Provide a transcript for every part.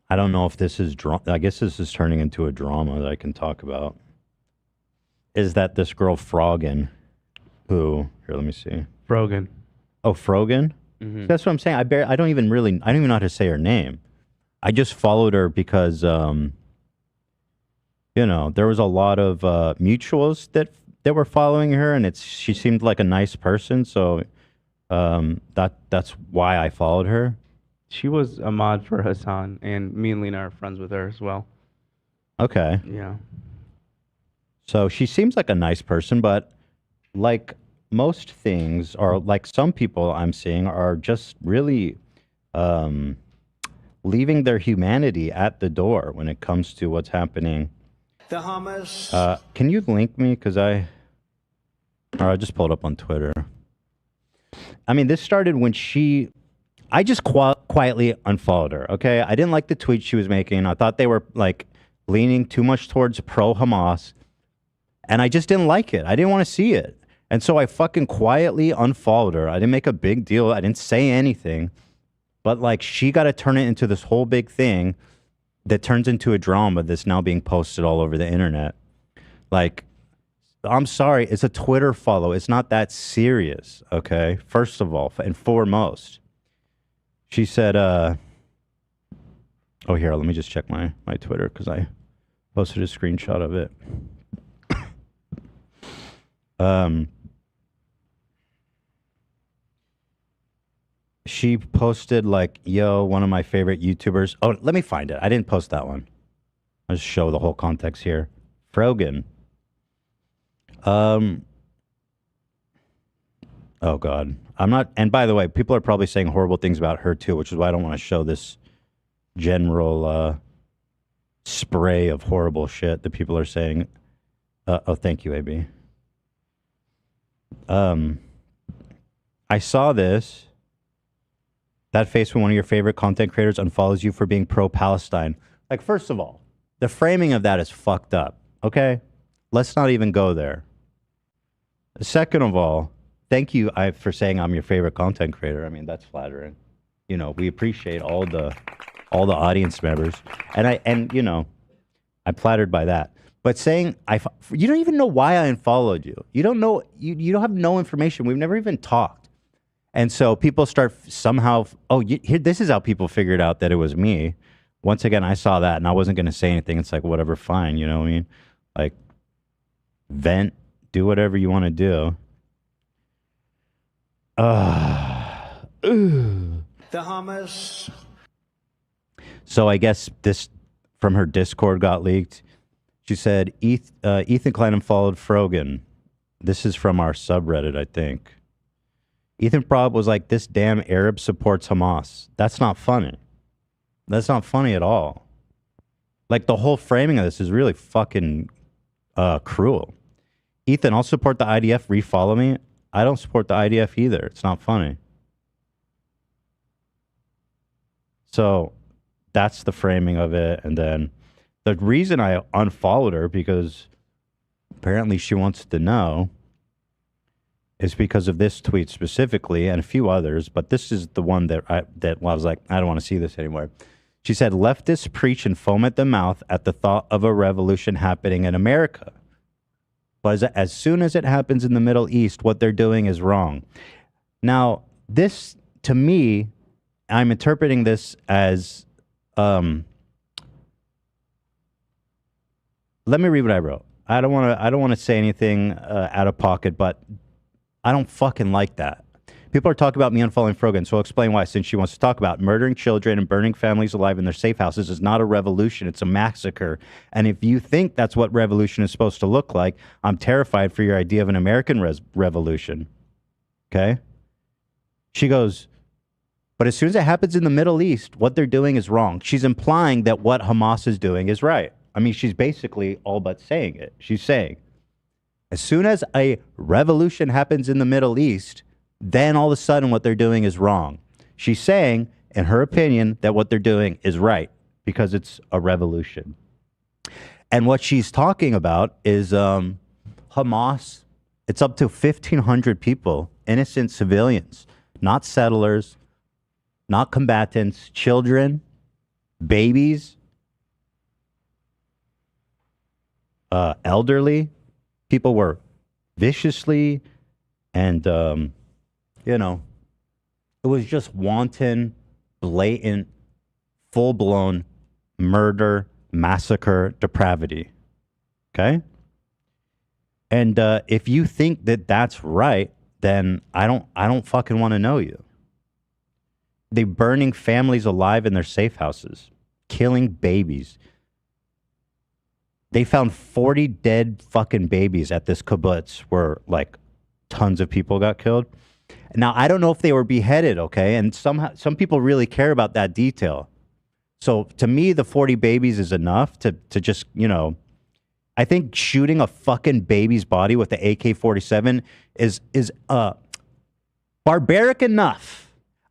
I don't know if this is I guess this is turning into a drama that I can talk about. Is that this girl Frogan, who here? Let me see. Frogan. Oh, Frogan. Mm-hmm. That's what I'm saying. I don't even know how to say her name. I just followed her because there was a lot of mutuals that were following her, and she seemed like a nice person, so that's why I followed her. She was a mod for Hassan, and me and Lena are friends with her as well. Okay. Yeah. So she seems like a nice person, but like most things, or like some people I'm seeing, are just really um, leaving their humanity at the door when it comes to what's happening. The Hamas. Can you link me? Because or I just pulled up on Twitter. I mean, this started when I just quietly unfollowed her. Okay, I didn't like the tweets she was making. I thought they were like leaning too much towards pro Hamas, and I just didn't like it. I didn't want to see it, and so I fucking quietly unfollowed her. I didn't make a big deal. I didn't say anything, but like she got to turn it into this whole big thing that turns into a drama that's now being posted all over the internet. Like, I'm sorry, it's a Twitter follow. It's not that serious, okay? First of all, and foremost. She said, oh, here, let me just check my Twitter because I posted a screenshot of it. She posted like, yo, one of my favorite YouTubers. Oh, let me find it. I didn't post that one. I'll just show the whole context here. Frogan. Oh God. I'm not, and by the way, people are probably saying horrible things about her too, which is why I don't want to show this general spray of horrible shit that people are saying. Oh, thank you, AB. I saw this. That face when one of your favorite content creators unfollows you for being pro-Palestine. Like, first of all, the framing of that is fucked up. Okay? Let's not even go there. Second of all, thank you for saying I'm your favorite content creator. I mean, that's flattering. We appreciate all the audience members, and I'm flattered by that. But saying you don't even know why I unfollowed you. You don't know. You don't have no information. We've never even talked. And so people start somehow. Here, this is how people figured out that it was me. Once again, I saw that, and I wasn't going to say anything. It's like whatever, fine. You know what I mean? Like, vent, do whatever you want to do. The Hamas. So I guess this from her Discord got leaked. She said, Ethan Klein unfollowed Frogan. This is from our subreddit, I think. Ethan Prob was like, this damn Arab supports Hamas. That's not funny. That's not funny at all. Like, the whole framing of this is really fucking cruel. Ethan, I'll support the IDF. Refollow me. I don't support the IDF either. It's not funny. So that's the framing of it. And then the reason I unfollowed her, because apparently she wants to know, is because of this tweet specifically and a few others. But this is the one that I was like, I don't want to see this anymore. She said, leftists preach and foam at the mouth at the thought of a revolution happening in America. But as soon as it happens in the Middle East, what they're doing is wrong. Now, this, to me, I'm interpreting this as, let me read what I wrote. I don't want to say anything out of pocket, but I don't fucking like that. People are talking about me unfollowing Frogan, so I'll explain why. Since she wants to talk about murdering children and burning families alive in their safe houses is not a revolution, it's a massacre. And if you think that's what revolution is supposed to look like, I'm terrified for your idea of an American revolution. Okay? She goes, but as soon as it happens in the Middle East, what they're doing is wrong. She's implying that what Hamas is doing is right. I mean, she's basically all but saying it. She's saying, as soon as a revolution happens in the Middle East, then all of a sudden what they're doing is wrong. She's saying, in her opinion, that what they're doing is right because it's a revolution. And what she's talking about is Hamas. It's up to 1,500 people, innocent civilians, not settlers, not combatants, children, babies, elderly. People were viciously and, you know, it was just wanton, blatant, full-blown murder, massacre, depravity. Okay? And if you think that that's right, then I don't fucking want to know you. They burning families alive in their safe houses, killing babies. They found 40 dead fucking babies at this kibbutz where like tons of people got killed. Now, I don't know if they were beheaded, okay? And some people really care about that detail. So to me, the 40 babies is enough to just, you know, I think shooting a fucking baby's body with the AK-47 is barbaric enough.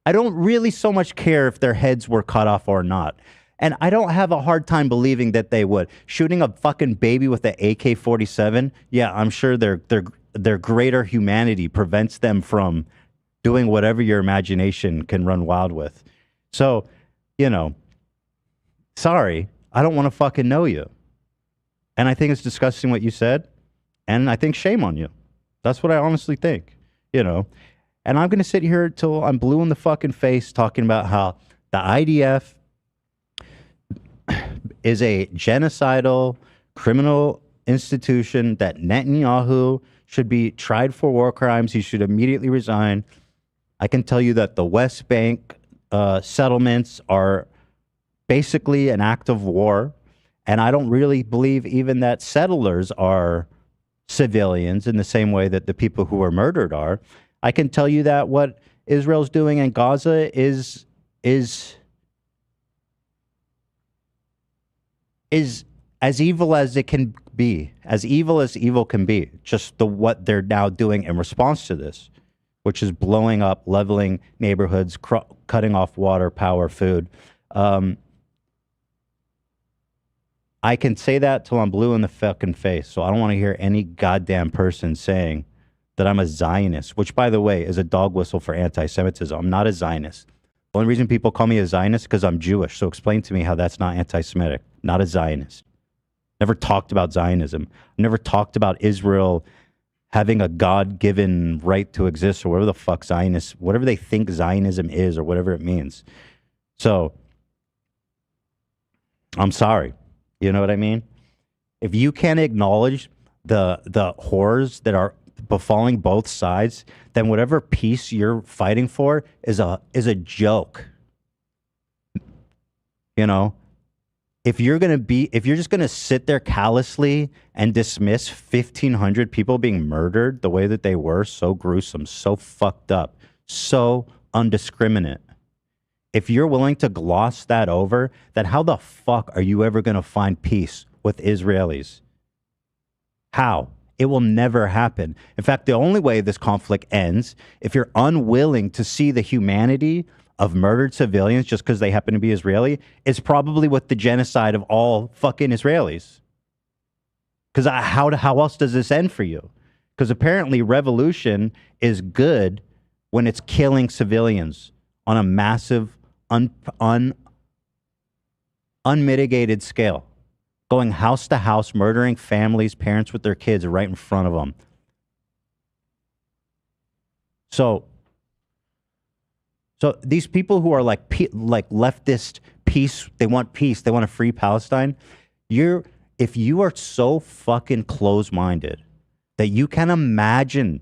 I don't really so much care if their heads were cut off or not. And I don't have a hard time believing that they would. Shooting a fucking baby with the AK-47, yeah, I'm sure their greater humanity prevents them from doing whatever your imagination can run wild with. So, you know, sorry, I don't want to fucking know you. And I think it's disgusting what you said. And I think shame on you. That's what I honestly think, you know. And I'm going to sit here till I'm blue in the fucking face talking about how the IDF is a genocidal criminal institution that Netanyahu should be tried for war crimes. He should immediately resign. I can tell you that the West Bank settlements are basically an act of war. And I don't really believe even that settlers are civilians in the same way that the people who were murdered are. I can tell you that what Israel's doing in Gaza is as evil as it can be, as evil as evil can be. Just what they're now doing in response to this, which is blowing up, leveling neighborhoods, cutting off water, power, food. I can say that till I'm blue in the fucking face. So I don't want to hear any goddamn person saying that I'm a Zionist, which, by the way, is a dog whistle for anti-Semitism. I'm not a Zionist. The only reason people call me a Zionist is because I'm Jewish. So explain to me how that's not anti-Semitic. Not a Zionist. Never talked about Zionism. Never talked about Israel having a God-given right to exist or whatever the fuck Zionists, whatever they think Zionism is or whatever it means. So I'm sorry. You know what I mean? If you can't acknowledge the horrors that are befalling both sides, then whatever peace you're fighting for is a joke. You know, if you're just gonna sit there callously and dismiss 1,500 people being murdered the way that they were, so gruesome, so fucked up, so undiscriminate. If you're willing to gloss that over, then how the fuck are you ever going to find peace with Israelis? How? It will never happen. In fact, the only way this conflict ends, if you're unwilling to see the humanity of murdered civilians just because they happen to be Israeli, is probably with the genocide of all fucking Israelis. Because how else does this end for you? Because apparently revolution is good when it's killing civilians on a massive unmitigated scale, going house to house, murdering families, parents with their kids right in front of them. So these people who are like leftist peace, they want peace, they want a free Palestine. If you are so fucking close-minded that you can imagine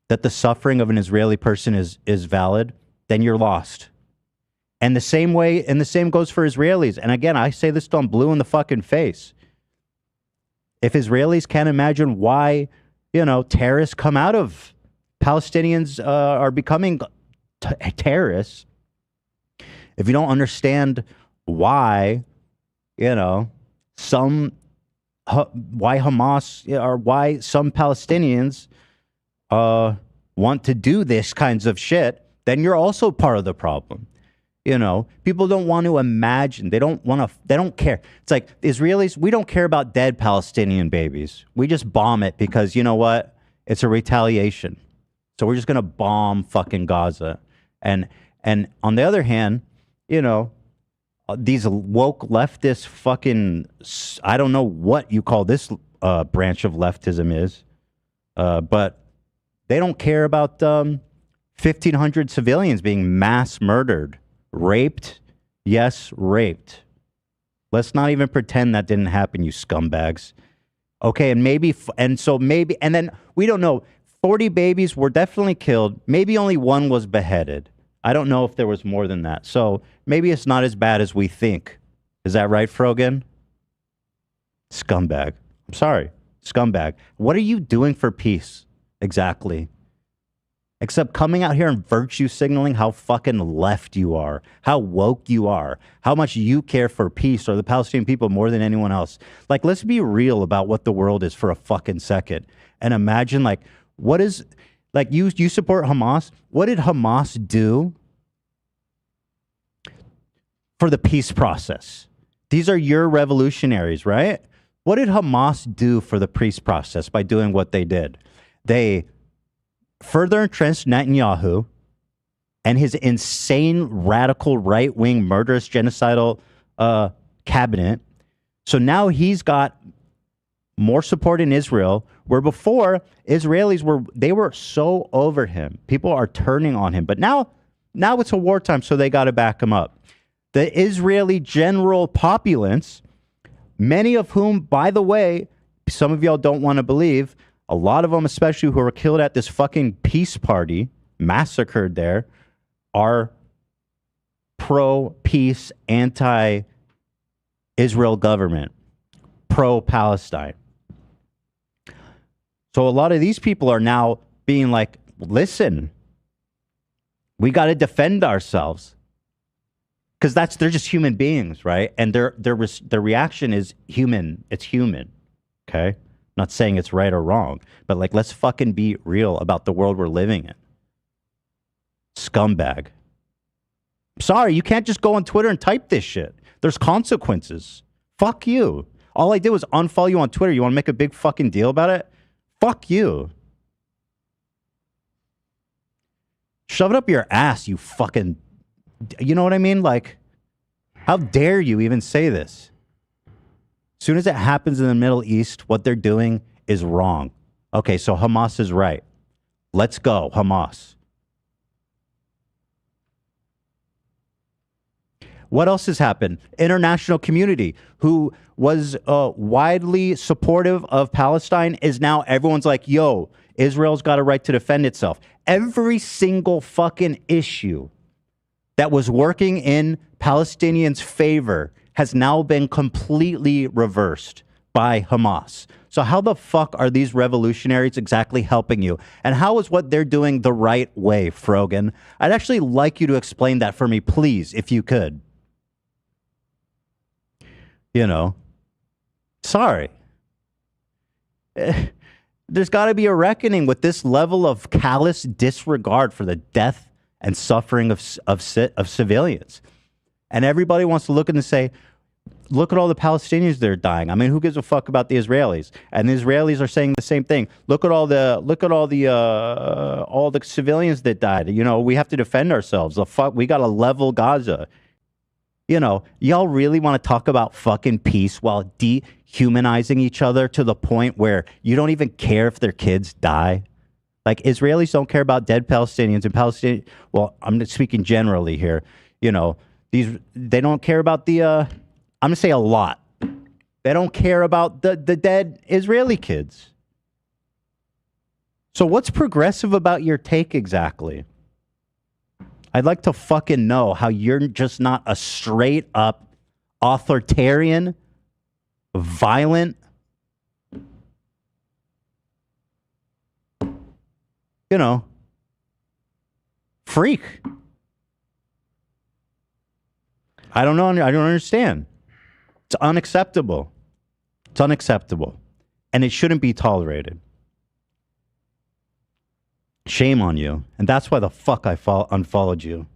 that the suffering of an Israeli person is valid, then you're lost. And the same goes for Israelis. And again, I say this till I'm blue in the fucking face. If Israelis can't imagine why, terrorists come out of Palestinians are becoming terrorists, if you don't understand why, why Hamas or why some Palestinians want to do this kinds of shit, then you're also part of the problem. People don't want to imagine. They don't care. It's like Israelis, we don't care about dead Palestinian babies. We just bomb it because, you know what? It's a retaliation. So we're just going to bomb fucking Gaza. And on the other hand, these woke leftist fucking, I don't know what you call this branch of leftism is, but they don't care about 1,500 civilians being mass murdered, raped. Yes, raped. Let's not even pretend that didn't happen, you scumbags. Okay, and and then we don't know. 40 babies were definitely killed. Maybe only one was beheaded. I don't know if there was more than that. So maybe it's not as bad as we think. Is that right, Frogan? Scumbag. I'm sorry. Scumbag. What are you doing for peace? Exactly. Except coming out here and virtue signaling how fucking left you are, how woke you are, how much you care for peace or the Palestinian people more than anyone else. Like, let's be real about what the world is for a fucking second. And imagine, like, what is, like, you support Hamas. What did Hamas do for the peace process? These are your revolutionaries, right? What did Hamas do for the peace process by doing what they did? They further entrenched Netanyahu and his insane, radical, right-wing, murderous, genocidal cabinet. So now he's got more support in Israel, where before Israelis were so over him. People are turning on him. But now it's a wartime, so they got to back him up. The Israeli general populace, many of whom, by the way, some of y'all don't want to believe, a lot of them, especially who were killed at this fucking peace party, massacred there, are pro-peace, anti-Israel government, pro-Palestine. So a lot of these people are now being like, listen, we got to defend ourselves. Because they're just human beings, right? And their reaction is human. It's human, okay? Not saying it's right or wrong, but like, let's fucking be real about the world we're living in. Scumbag. Sorry, you can't just go on Twitter and type this shit. There's consequences. Fuck you. All I did was unfollow you on Twitter. You want to make a big fucking deal about it? Fuck you. Shove it up your ass, you fucking... You know what I mean? Like, how dare you even say this? As soon as it happens in the Middle East, what they're doing is wrong. Okay, so Hamas is right. Let's go, Hamas. What else has happened? International community, who was widely supportive of Palestine, is now everyone's like, yo, Israel's got a right to defend itself. Every single fucking issue that was working in Palestinians' favor has now been completely reversed by Hamas. So how the fuck are these revolutionaries exactly helping you? And how is what they're doing the right way, Frogan? I'd actually like you to explain that for me, please, if you could. You know, sorry. There's got to be a reckoning with this level of callous disregard for the death and suffering of civilians. And everybody wants to look and say, look at all the Palestinians that are dying. I mean, who gives a fuck about the Israelis? And the Israelis are saying the same thing. Look at all the civilians that died. You know, we have to defend ourselves. We got to level Gaza. You know, y'all really want to talk about fucking peace while dehumanizing each other to the point where you don't even care if their kids die? Like, Israelis don't care about dead Palestinians and Palestinians. Well, I'm speaking generally here. You know, they don't care about I'm going to say a lot. They don't care about the dead Israeli kids. So what's progressive about your take exactly? I'd like to fucking know how you're just not a straight up authoritarian, violent, you know, freak. I don't know. I don't understand. It's unacceptable. It's unacceptable. And it shouldn't be tolerated. Shame on you. And that's why the fuck I unfollowed you.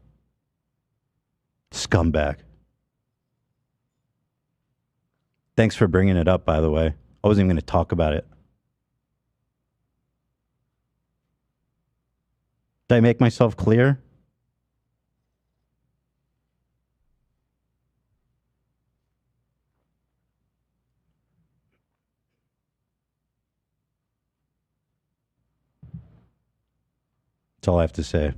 Scumbag. Thanks for bringing it up, by the way. I wasn't even going to talk about it. Did I make myself clear? That's all I have to say.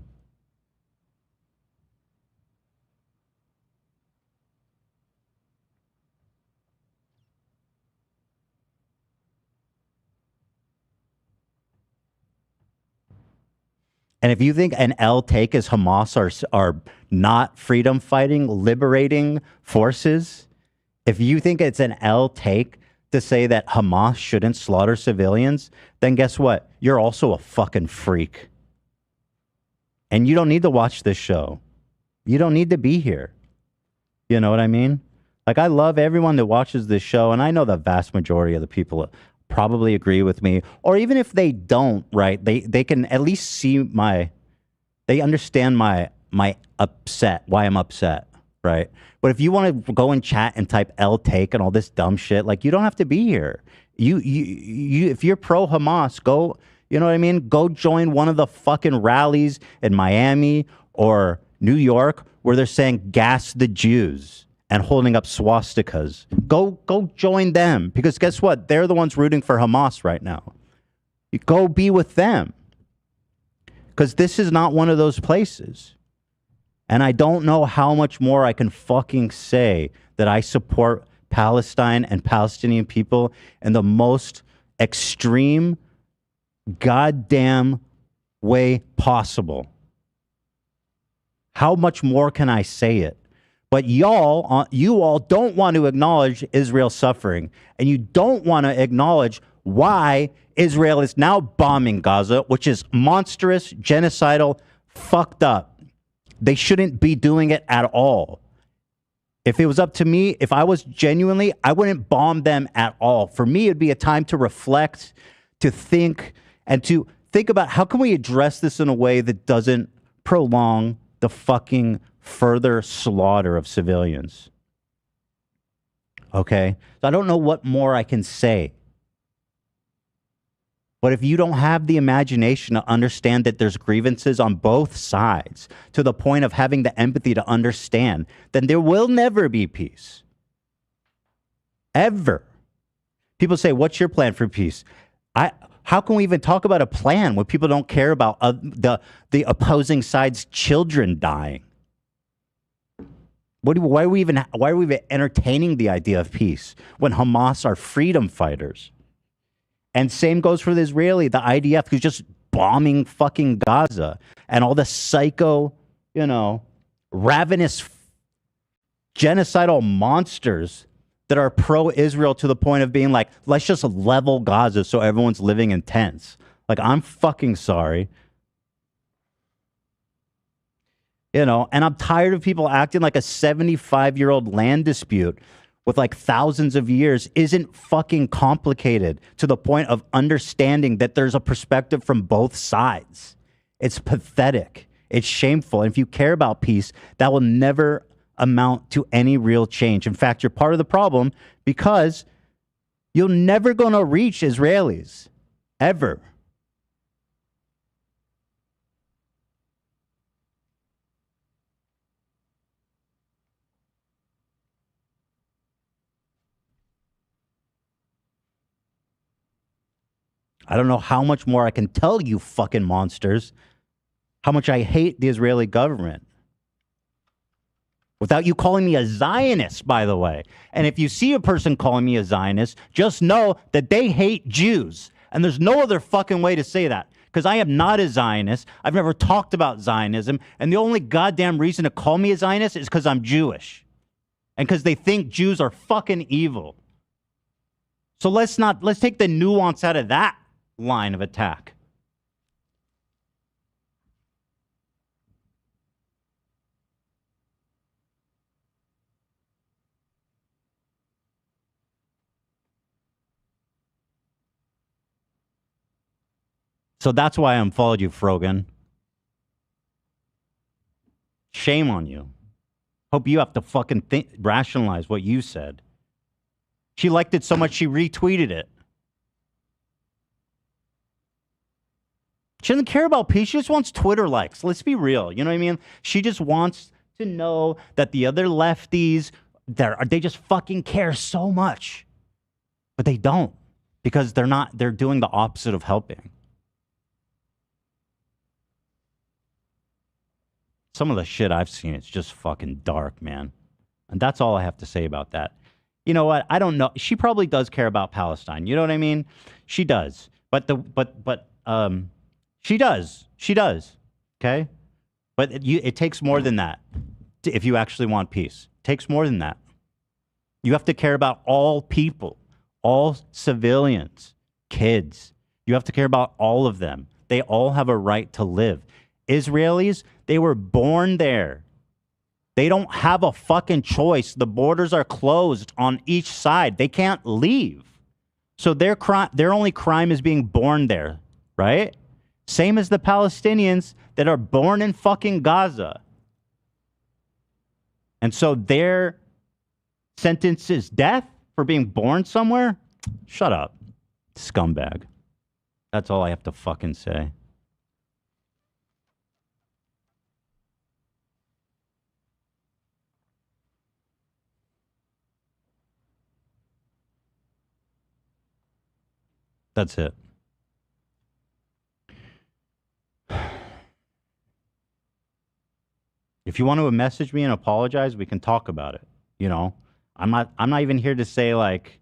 And if you think an L take is Hamas are not freedom fighting, liberating forces, if you think it's an L take to say that Hamas shouldn't slaughter civilians, then guess what? You're also a fucking freak. And you don't need to watch this show. You don't need to be here. You know what I mean? Like, I love everyone that watches this show, and I know the vast majority of the people probably agree with me, or even if they don't, right, they can at least see they understand my upset, why I'm upset, right? But if you want to go and chat and type L take and all this dumb shit, like, you don't have to be here. You if you're pro Hamas, go, you know what I mean? Go join one of the fucking rallies in Miami or New York where they're saying gas the Jews and holding up swastikas. Go join them, because guess what? They're the ones rooting for Hamas right now. You go be with them, because this is not one of those places. And I don't know how much more I can fucking say that I support Palestine and Palestinian people in the most extreme goddamn way possible. How much more can I say it? But you all don't want to acknowledge Israel's suffering, and you don't want to acknowledge why Israel is now bombing Gaza, which is monstrous, genocidal, fucked up. They shouldn't be doing it at all. If it was up to me, if I was genuinely, I wouldn't bomb them at all. For me, it'd be a time to reflect, to think, and to think about how can we address this in a way that doesn't prolong the fucking further slaughter of civilians. Okay? So I don't know what more I can say. But if you don't have the imagination to understand that there's grievances on both sides, to the point of having the empathy to understand, then there will never be peace. Ever. People say, what's your plan for peace? How can we even talk about a plan when people don't care about the opposing side's children dying? Why are we even entertaining the idea of peace when Hamas are freedom fighters? And same goes for the IDF, who's just bombing fucking Gaza, and all the psycho, ravenous, genocidal monsters that are pro-Israel to the point of being like, let's just level Gaza so everyone's living in tents. Like, I'm fucking sorry. And I'm tired of people acting like a 75-year-old land dispute with like thousands of years isn't fucking complicated to the point of understanding that there's a perspective from both sides. It's pathetic. It's shameful. And if you care about peace, that will never amount to any real change. In fact, you're part of the problem, because you're never going to reach Israelis. Ever. I don't know how much more I can tell you fucking monsters how much I hate the Israeli government. Without you calling me a Zionist, by the way. And if you see a person calling me a Zionist, just know that they hate Jews. And there's no other fucking way to say that. Because I am not a Zionist. I've never talked about Zionism. And the only goddamn reason to call me a Zionist is because I'm Jewish. And because they think Jews are fucking evil. So let's take the nuance out of that line of attack. So that's why I unfollowed you, Frogan. Shame on you. Hope you have to fucking rationalize what you said. She liked it so much she retweeted it. She doesn't care about peace. She just wants Twitter likes. Let's be real. You know what I mean? She just wants to know that the other lefties, they just fucking care so much. But they don't, because they're doing the opposite of helping. Some of the shit I've seen, it's just fucking dark, man. And that's all I have to say about that. You know what? I don't know. She probably does care about Palestine. You know what I mean? She does. She does. She does. Okay? But it takes more than that if you actually want peace. It takes more than that. You have to care about all people, all civilians, kids. You have to care about all of them. They all have a right to live. Israelis, they were born there. They don't have a fucking choice. The borders are closed on each side. They can't leave. So their only crime is being born there, right? Same as the Palestinians that are born in fucking Gaza. And so their sentence is death for being born somewhere? Shut up, scumbag. That's all I have to fucking say. That's it. If you want to message me and apologize, we can talk about it. You know, I'm not even here to say like,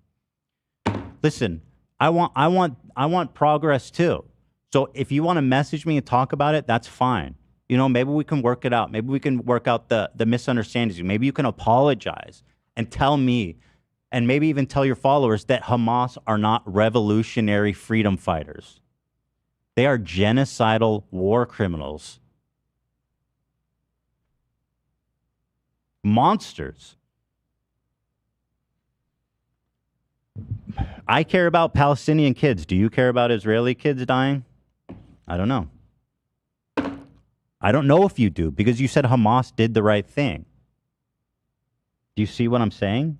listen, I want progress too. So if you want to message me and talk about it, that's fine. You know, maybe we can work it out. Maybe we can work out the misunderstandings. Maybe you can apologize and tell me, and maybe even tell your followers that Hamas are not revolutionary freedom fighters. They are genocidal war criminals. Monsters. I care about Palestinian kids. Do you care about Israeli kids dying? I don't know. I don't know if you do, because you said Hamas did the right thing. Do you see what I'm saying?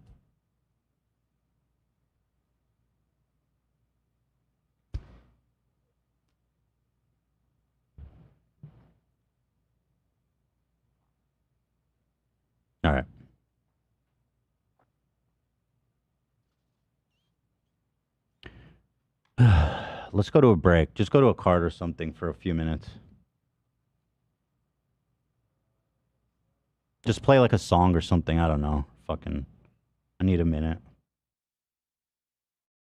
All right. Let's go to a break. Just go to a card or something for a few minutes. Just play like a song or something. I don't know. Fucking, I need a minute.